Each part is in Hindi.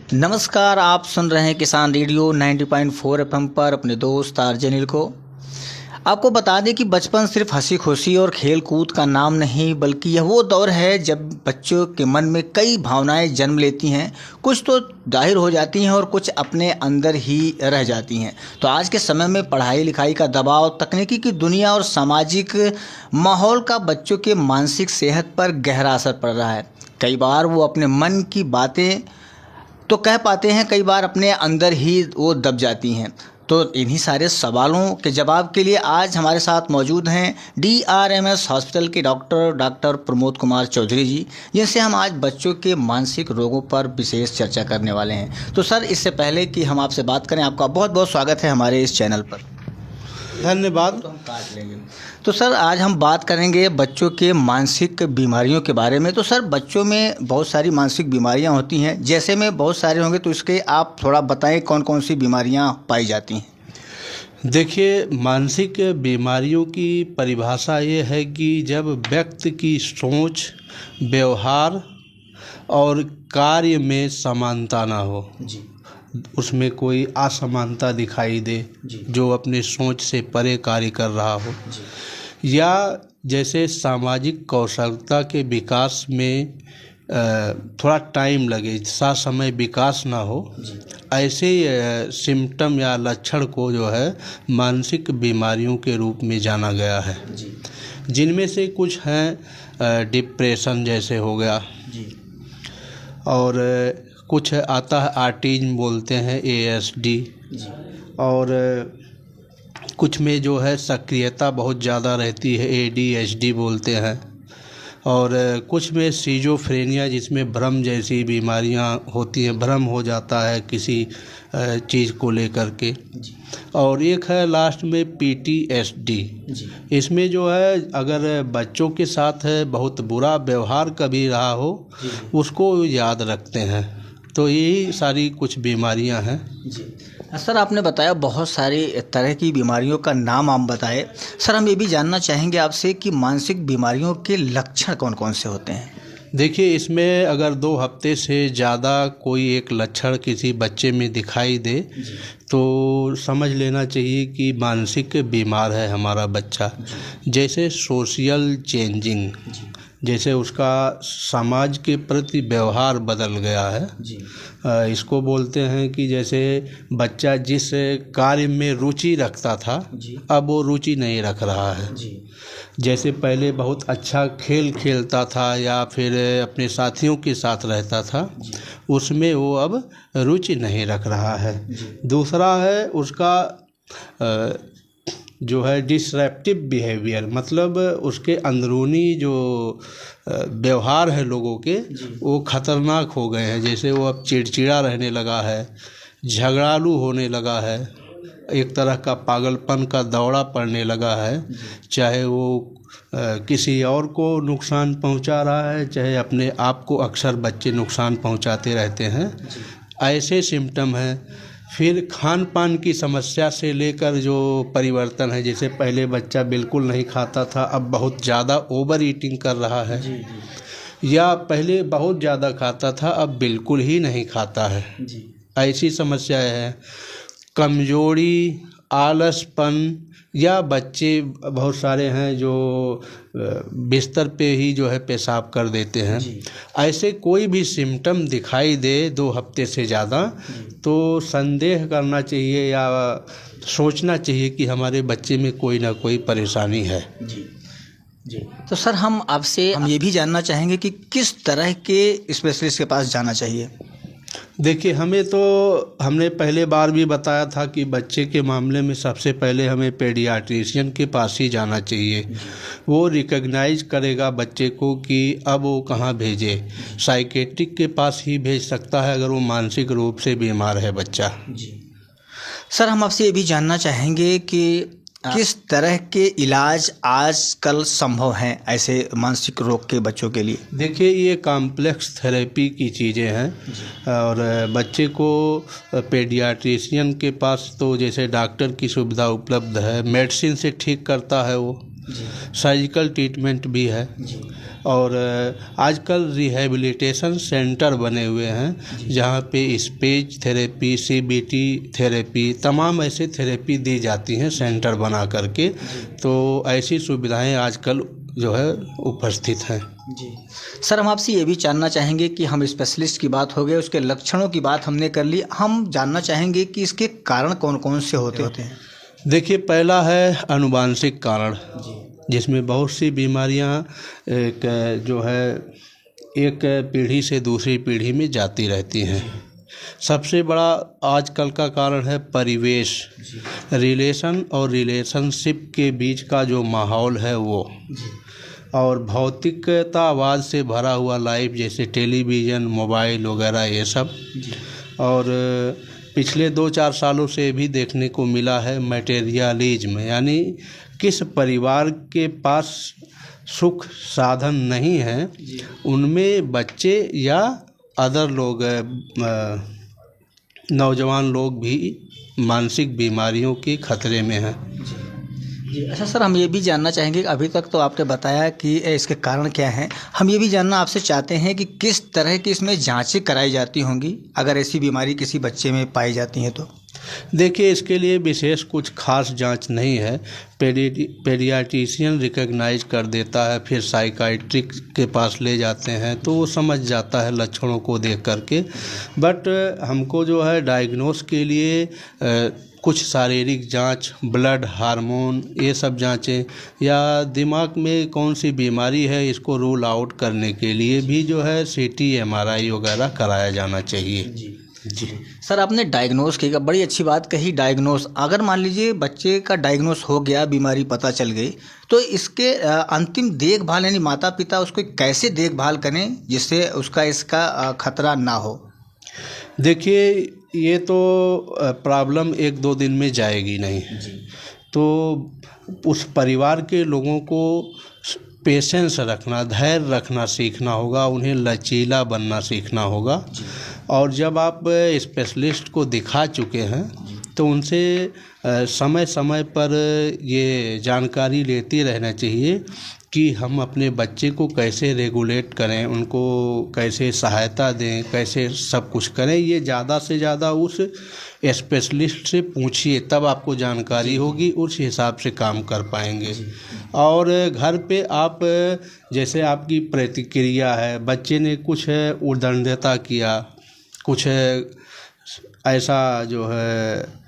नमस्कार, आप सुन रहे हैं किसान रेडियो 90.4 एफएम पर अपने दोस्त आरजे अनिल को। आपको बता दें कि बचपन सिर्फ हंसी खुशी और खेल कूद का नाम नहीं, बल्कि यह वो दौर है जब बच्चों के मन में कई भावनाएं जन्म लेती हैं। कुछ तो जाहिर हो जाती हैं और कुछ अपने अंदर ही रह जाती हैं। तो आज के समय में पढ़ाई लिखाई का दबाव, तकनीकी की दुनिया और सामाजिक माहौल का बच्चों के मानसिक सेहत पर गहरा असर पड़ रहा है। कई बार वो अपने मन की बातें तो कह पाते हैं, कई बार अपने अंदर ही वो दब जाती हैं। तो इन्हीं सारे सवालों के जवाब के लिए आज हमारे साथ मौजूद हैं DRMS हॉस्पिटल के डॉक्टर प्रमोद कुमार चौधरी जी, जिनसे हम आज बच्चों के मानसिक रोगों पर विशेष चर्चा करने वाले हैं। तो सर, इससे पहले कि हम आपसे बात करें, आपका बहुत बहुत स्वागत है हमारे इस चैनल पर। धन्यवाद। तो हम काट लेंगे। तो सर, आज हम बात करेंगे बच्चों के मानसिक बीमारियों के बारे में। तो सर, बच्चों में बहुत सारी मानसिक बीमारियां होती हैं, जैसे में बहुत सारे होंगे, तो इसके आप थोड़ा बताएं कौन कौन सी बीमारियां पाई जाती हैं। देखिए, मानसिक बीमारियों की परिभाषा ये है कि जब व्यक्ति की सोच, व्यवहार और कार्य में समानता ना हो, जी, उसमें कोई असमानता दिखाई दे, जो अपने सोच से परे कार्य कर रहा हो, या जैसे सामाजिक कौशलता के विकास में थोड़ा टाइम लगे, समय विकास ना हो, ऐसे सिम्टम या लक्षण को जो है मानसिक बीमारियों के रूप में जाना गया है। जिनमें से कुछ हैं डिप्रेशन जैसे हो गया, और कुछ आता है ऑटिज्म बोलते हैं, ASD, और कुछ में जो है सक्रियता बहुत ज़्यादा रहती है, ADHD बोलते हैं, और कुछ में सिजोफ्रेनिया, जिसमें भ्रम जैसी बीमारियां होती हैं, भ्रम हो जाता है किसी चीज़ को लेकर के, और एक है लास्ट में PTSD। इसमें जो है अगर बच्चों के साथ बहुत बुरा व्यवहार कभी रहा हो, उसको याद रखते हैं। तो यही सारी कुछ बीमारियां हैं। सर, आपने बताया बहुत सारी तरह की बीमारियों का नाम आप बताए। सर, हम ये भी जानना चाहेंगे आपसे कि मानसिक बीमारियों के लक्षण कौन कौन से होते हैं। देखिए, इसमें अगर 2 हफ्ते से ज़्यादा कोई एक लक्षण किसी बच्चे में दिखाई दे तो समझ लेना चाहिए कि मानसिक बीमार है हमारा बच्चा। जैसे सोशल चेंजिंग, जैसे उसका समाज के प्रति व्यवहार बदल गया है। इसको बोलते हैं कि जैसे बच्चा जिस कार्य में रुचि रखता था, अब वो रुचि नहीं रख रहा है। जैसे पहले बहुत अच्छा खेल खेलता था या फिर अपने साथियों के साथ रहता था, उसमें वो अब रुचि नहीं रख रहा है। दूसरा है उसका जो है डिसरप्टिव बिहेवियर, मतलब उसके अंदरूनी जो व्यवहार है लोगों के, वो ख़तरनाक हो गए हैं। जैसे वो अब चिड़चिड़ा रहने लगा है, झगड़ालू होने लगा है, एक तरह का पागलपन का दौरा पड़ने लगा है। चाहे वो किसी और को नुकसान पहुंचा रहा है, चाहे अपने आप को अक्सर बच्चे नुकसान पहुंचाते रहते हैं। ऐसे सिम्टम हैं। फिर खान पान की समस्या से लेकर जो परिवर्तन है, जैसे पहले बच्चा बिल्कुल नहीं खाता था, अब बहुत ज़्यादा ओवर ईटिंग कर रहा है, या पहले बहुत ज़्यादा खाता था, अब बिल्कुल ही नहीं खाता है। ऐसी समस्याएं हैं। कमजोरी, आलसपन, या बच्चे बहुत सारे हैं जो बिस्तर पे ही जो है पेशाब कर देते हैं। ऐसे कोई भी सिम्टम दिखाई दे 2 हफ्ते से ज़्यादा, तो संदेह करना चाहिए या सोचना चाहिए कि हमारे बच्चे में कोई ना कोई परेशानी है। तो सर, हम ये भी जानना चाहेंगे कि किस तरह के स्पेशलिस्ट के पास जाना चाहिए। देखिए, हमने पहले बार भी बताया था कि बच्चे के मामले में सबसे पहले हमें पेडियाट्रिशियन के पास ही जाना चाहिए। वो रिकग्नाइज करेगा बच्चे को कि अब वो कहाँ भेजे। साइकेट्रिक के पास ही भेज सकता है अगर वो मानसिक रूप से बीमार है बच्चा। सर, हम आपसे ये भी जानना चाहेंगे कि किस तरह के इलाज आजकल संभव हैं ऐसे मानसिक रोग के बच्चों के लिए। देखिए, ये कॉम्प्लेक्स थेरेपी की चीज़ें हैं, और बच्चे को पेडियाट्रिशियन के पास तो जैसे डॉक्टर की सुविधा उपलब्ध है, मेडिसिन से ठीक करता है वो, सर्जिकल ट्रीटमेंट भी है, और आजकल रिहैबिलिटेशन सेंटर बने हुए हैं जहाँ पे स्पीच थेरेपी, CBT थेरेपी, तमाम ऐसे थेरेपी दी जाती हैं सेंटर बना करके। तो ऐसी सुविधाएं आजकल जो है उपस्थित हैं। जी सर, हम आपसे ये भी जानना चाहेंगे कि हम स्पेशलिस्ट की बात हो गई, उसके लक्षणों की बात हमने कर ली, हम जानना चाहेंगे कि इसके कारण कौन कौन से होते हैं। देखिए, पहला है आनुवांशिक कारण, जिसमें बहुत सी बीमारियां जो है एक पीढ़ी से दूसरी पीढ़ी में जाती रहती हैं। सबसे बड़ा आजकल का कारण है परिवेश, रिलेशन और रिलेशनशिप के बीच का जो माहौल है वो, और भौतिकतावाद से भरा हुआ लाइफ, जैसे टेलीविज़न, मोबाइल वगैरह ये सब। और पिछले 2-4 सालों से भी देखने को मिला है मटेरियलिज्म, यानी किस परिवार के पास सुख साधन नहीं है उनमें बच्चे या अदर लोग, नौजवान लोग भी मानसिक बीमारियों के खतरे में हैं। जी अच्छा सर, हम ये भी जानना चाहेंगे कि अभी तक तो आपने बताया कि इसके कारण क्या हैं, हम ये भी जानना आपसे चाहते हैं कि किस तरह की इसमें जांचें कराई जाती होंगी अगर ऐसी बीमारी किसी बच्चे में पाई जाती है तो। देखिए, इसके लिए विशेष कुछ खास जांच नहीं है। पेडियाट्रिशियन रिकॉग्नाइज कर देता है, फिर साइकाइट्रिक के पास ले जाते हैं तो वो समझ जाता है लक्षणों को देख करके। बट हमको जो है डायग्नोस के लिए कुछ शारीरिक जांच, ब्लड, हार्मोन, ये सब जांचें, या दिमाग में कौन सी बीमारी है इसको रूल आउट करने के लिए भी जो है CT, MRI वगैरह कराया जाना चाहिए। जी सर, आपने डायग्नोस की, बड़ी अच्छी बात कही। डायग्नोस, अगर मान लीजिए बच्चे का डायग्नोस हो गया, बीमारी पता चल गई, तो इसके अंतिम देखभाल यानी माता पिता उसको कैसे देखभाल करें जिससे इसका खतरा ना हो। देखिए, ये तो प्रॉब्लम 1-2 दिन में जाएगी नहीं, तो उस परिवार के लोगों को पेशेंस रखना, धैर्य रखना सीखना होगा, उन्हें लचीला बनना सीखना होगा। और जब आप स्पेशलिस्ट को दिखा चुके हैं तो उनसे समय समय पर ये जानकारी लेते रहना चाहिए कि हम अपने बच्चे को कैसे रेगुलेट करें, उनको कैसे सहायता दें, कैसे सब कुछ करें। ये ज़्यादा से ज़्यादा उस स्पेशलिस्ट से पूछिए, तब आपको जानकारी होगी, उस हिसाब से काम कर पाएंगे। और घर पे आप, जैसे आपकी प्रतिक्रिया है, बच्चे ने कुछ उद्दंडता किया, कुछ ऐसा जो है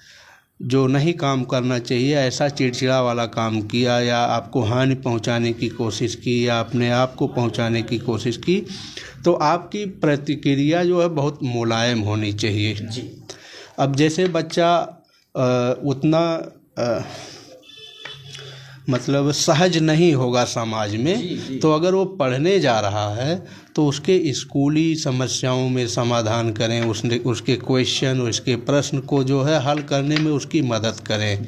जो नहीं काम करना चाहिए, ऐसा चिड़चिड़ा वाला काम किया, या आपको हानि पहुंचाने की कोशिश की, या अपने आप को पहुंचाने की कोशिश की, तो आपकी प्रतिक्रिया जो है बहुत मुलायम होनी चाहिए। अब जैसे बच्चा उतना मतलब सहज नहीं होगा समाज में, तो अगर वो पढ़ने जा रहा है तो उसके स्कूली समस्याओं में समाधान करें, उसके क्वेश्चन, उसके प्रश्न को जो है हल करने में उसकी मदद करें,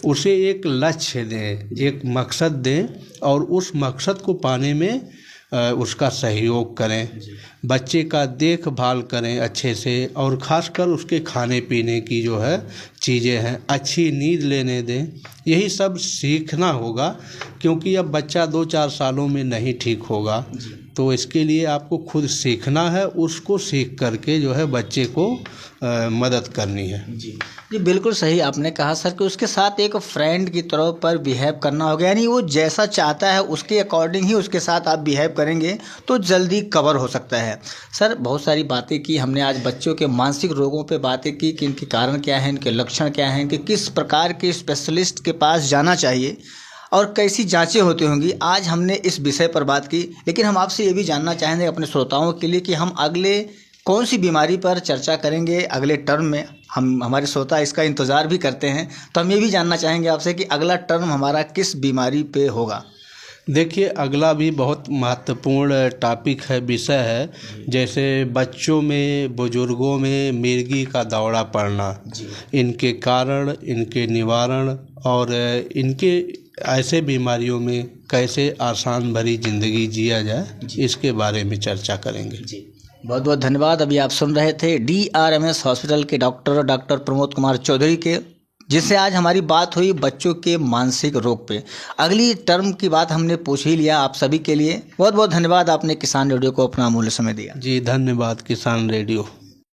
उसे एक लक्ष्य दें, एक मकसद दें, और उस मकसद को पाने में उसका सहयोग करें। बच्चे का देखभाल करें अच्छे से, और ख़ासकर उसके खाने पीने की जो है चीज़ें हैं, अच्छी नींद लेने दें। यही सब सीखना होगा, क्योंकि अब बच्चा 2-4 सालों में नहीं ठीक होगा, तो इसके लिए आपको खुद सीखना है, उसको सीख करके जो है बच्चे को मदद करनी है। जी बिल्कुल सही आपने कहा सर, कि उसके साथ एक फ्रेंड की तरह पर बिहेव करना होगा, यानी वो जैसा चाहता है उसके अकॉर्डिंग ही उसके साथ आप बिहेव करेंगे तो जल्दी कवर हो सकता है। सर, बहुत सारी बातें की हमने आज, बच्चों के मानसिक रोगों पे बातें की कि इनके कारण क्या हैं, इनके लक्षण क्या हैं, कि किस प्रकार के स्पेशलिस्ट के पास जाना चाहिए और कैसी जांचें होती होंगी। आज हमने इस विषय पर बात की, लेकिन हम आपसे ये भी जानना चाहेंगे अपने श्रोताओं के लिए कि हम अगले कौन सी बीमारी पर चर्चा करेंगे अगले टर्म में। हमारे श्रोता इसका इंतज़ार भी करते हैं, तो हम ये भी जानना चाहेंगे आपसे कि अगला टर्म हमारा किस बीमारी पे होगा। देखिए, अगला भी बहुत महत्वपूर्ण टॉपिक है, विषय है, जैसे बच्चों में, बुजुर्गों में मिर्गी का दौरा पड़ना, इनके कारण, इनके निवारण, और इनके ऐसे बीमारियों में कैसे आसान भरी ज़िंदगी जिया जाए, इसके बारे में चर्चा करेंगे। बहुत बहुत धन्यवाद। अभी आप सुन रहे थे DRMS हॉस्पिटल के डॉक्टर प्रमोद कुमार चौधरी के जिससे आज हमारी बात हुई बच्चों के मानसिक रोग पे। अगली टर्म की बात हमने पूछ ही लिया। आप सभी के लिए बहुत बहुत धन्यवाद, आपने किसान रेडियो को अपना अमूल्य समय दिया। जी धन्यवाद किसान रेडियो।